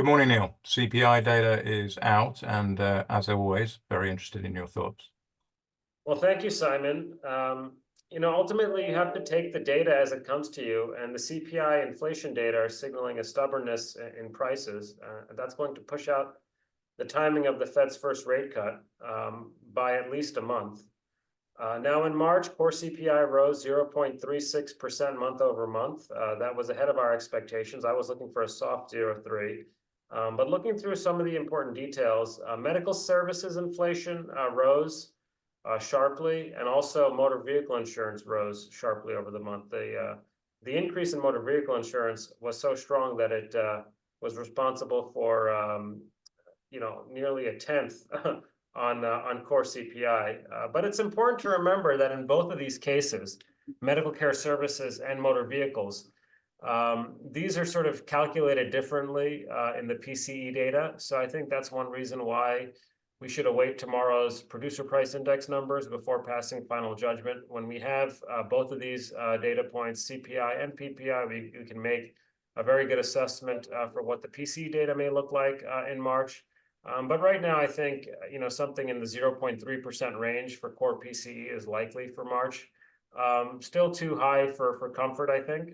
Good morning, Neil. CPI data is out, and as always, very interested in your thoughts. Well, thank you, Simon. Ultimately, you have to take the data as it comes to you, and the CPI inflation data are signaling a stubbornness in prices. That's going to push out the timing of the Fed's first rate cut by at least a month. Now, in March, core CPI rose 0.36% month over month. That was ahead of our expectations. I was looking for a soft 0.3. But looking through some of the important details, medical services inflation rose sharply, and also motor vehicle insurance rose sharply over the month. The increase in motor vehicle insurance was so strong that it was responsible for nearly a tenth on core CPI. But it's important to remember that in both of these cases, medical care services and motor vehicles, these are sort of calculated differently in the PCE data. So I think that's one reason why we should await tomorrow's producer price index numbers before passing final judgment. When we have both of these data points, CPI and PPI, we can make a very good assessment for what the PCE data may look like in March. But right now, I think something in the 0.3% range for core PCE is likely for March. Still too high for comfort, I think.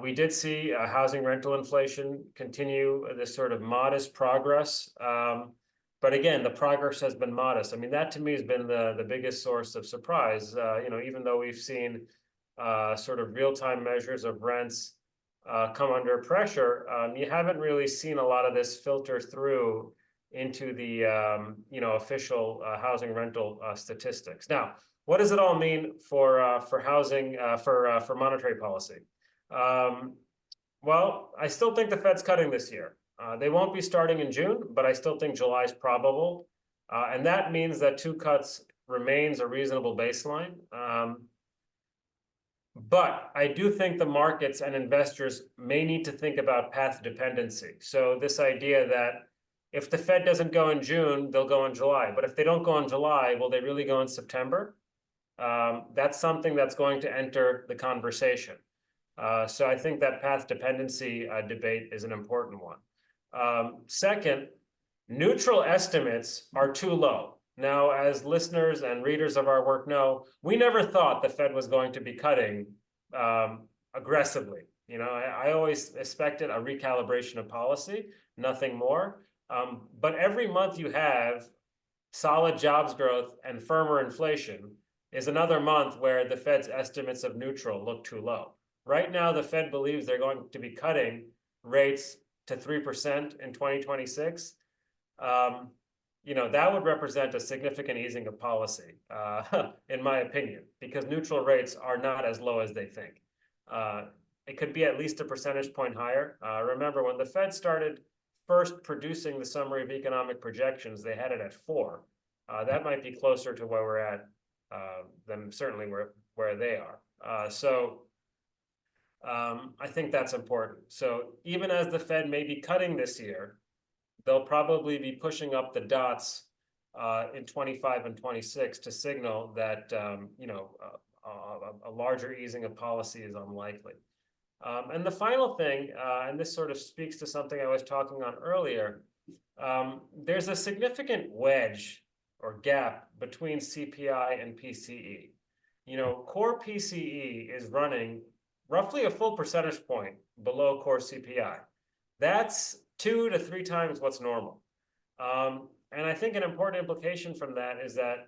We did see housing rental inflation continue this sort of modest progress. But again, the progress has been modest. I mean, that to me has been the biggest source of surprise. Even though we've seen sort of real-time measures of rents come under pressure, you haven't really seen a lot of this filter through into the official housing rental statistics. Now, what does it all mean for housing for monetary policy? Well, I still think the Fed's cutting this year. They won't be starting in June, but I still think July is probable. And that means that 2 cuts remains a reasonable baseline. But I do think the markets and investors may need to think about path dependency. So this idea that if the Fed doesn't go in June, they'll go in July. But if they don't go in July, will they really go in September? That's something that's going to enter the conversation. So I think that path dependency debate is an important one. Second, neutral estimates are too low. Now, as listeners and readers of our work know, we never thought the Fed was going to be cutting aggressively. I always expected a recalibration of policy, nothing more. But every month you have solid jobs growth and firmer inflation is another month where the Fed's estimates of neutral look too low. Right now, the Fed believes they're going to be cutting rates to 3% in 2026. That would represent a significant easing of policy, in my opinion, because neutral rates are not as low as they think. It could be at least a percentage point higher. Remember, when the Fed started first producing the summary of economic projections, they had it at 4. That might be closer to where we're at than certainly where they are. I think that's important. So even as the Fed may be cutting this year, they'll probably be pushing up the dots in 25 and 26 to signal that a larger easing of policy is unlikely. And the final thing, and this sort of speaks to something I was talking on earlier, there's a significant wedge or gap between CPI and PCE. Core PCE is running roughly a full percentage point below core CPI. That's 2 to 3 times what's normal. And I think an important implication from that is that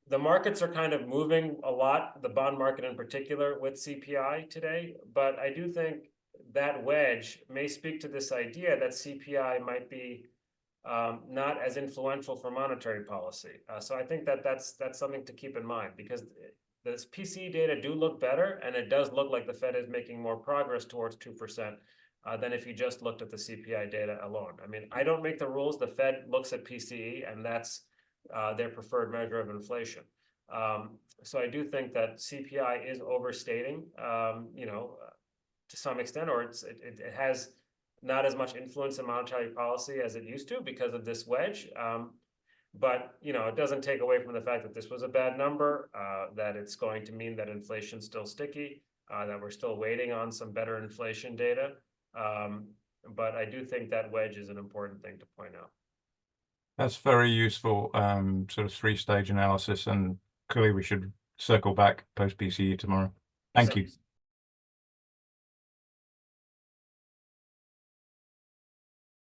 the markets are kind of moving a lot, the bond market in particular, with CPI today. But I do think that wedge may speak to this idea that CPI might be not as influential for monetary policy. So I think that's something to keep in mind, because the PCE data do look better, and it does look like the Fed is making more progress towards 2% than if you just looked at the CPI data alone. I mean, I don't make the rules. The Fed looks at PCE, and that's their preferred measure of inflation. So I do think that CPI is overstating, to some extent, or it has not as much influence in monetary policy as it used to because of this wedge. But it doesn't take away from the fact that this was a bad number, that it's going to mean that inflation's still sticky, that we're still waiting on some better inflation data. But I do think that wedge is an important thing to point out. That's very useful, sort of 3-stage analysis, and clearly we should circle back post PCE tomorrow. Thank you.